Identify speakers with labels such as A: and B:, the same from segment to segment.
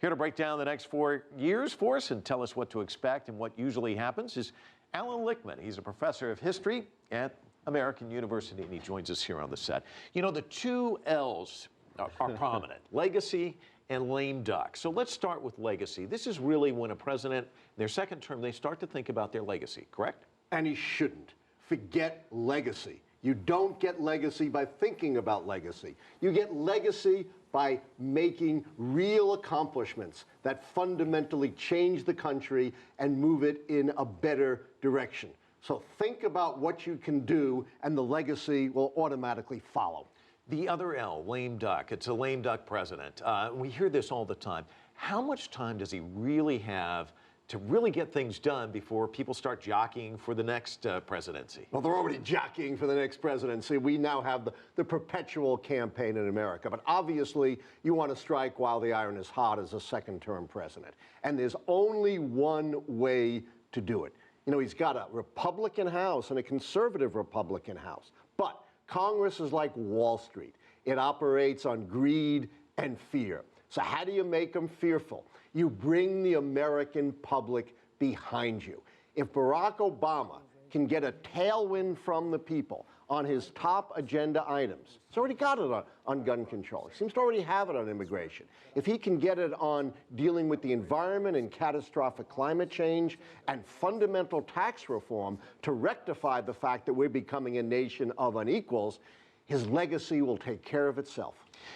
A: Here to break down the next 4 years for us and tell us what to expect and what usually happens is Allan Lichtman. He's a professor of history at American University, and he joins us here on the set. You know, the two L's are prominent, legacy and lame duck. So let's start with legacy. This is really when a president, their second term, they start to think about their legacy, correct?
B: And he shouldn't. Forget legacy. You don't get legacy by thinking about legacy. You get legacy by making real accomplishments that fundamentally change the country and move it in a better direction. So think about what you can do, and the legacy will automatically follow.
A: The other L, lame duck. It's a lame duck president. We hear this all the time. How much time does he really have to really get things done before people start jockeying for the next presidency?
B: Well, they're already jockeying for the next presidency. We now have the perpetual campaign in America. But obviously, you want to strike while the iron is hot as a second-term president. And there's only one way to do it. You know, he's got a Republican House and a conservative Republican House. But Congress is like Wall Street. It operates on greed and fear. So how do you make them fearful? You bring the American public behind you. If Barack Obama can get a tailwind from the people on his top agenda items, he's already got it on gun control. He seems to already have it on immigration. If he can get it on dealing with the environment and catastrophic climate change and fundamental tax reform to rectify the fact that we're becoming a nation of unequals, his legacy will take care of itself.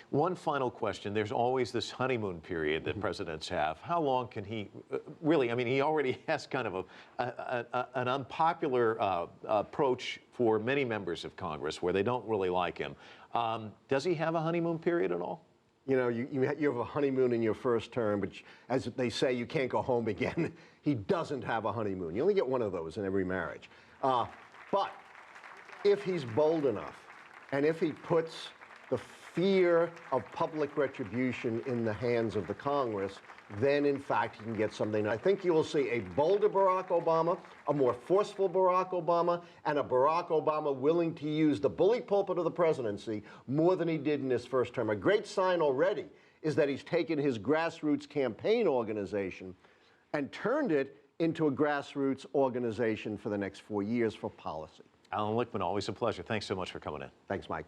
A: One final question. There's always this honeymoon period that presidents have. How long can he really, I mean, he already has kind of an unpopular approach for many members of Congress where they don't really like him. Does he have a honeymoon period at all?
B: You know, you have a honeymoon in your first term, but as they say, you can't go home again. He doesn't have a honeymoon. You only get one of those in every marriage. But if he's bold enough, and if he puts the fear of public retribution in the hands of the Congress, then in fact he can get something. I think you will see a bolder Barack Obama, a more forceful Barack Obama, and a Barack Obama willing to use the bully pulpit of the presidency more than he did in his first term. A great sign already is that he's taken his grassroots campaign organization and turned it into a grassroots organization for the next 4 years for policy.
A: Allan Lichtman, always a pleasure. Thanks so much for coming in.
B: Thanks, Mike.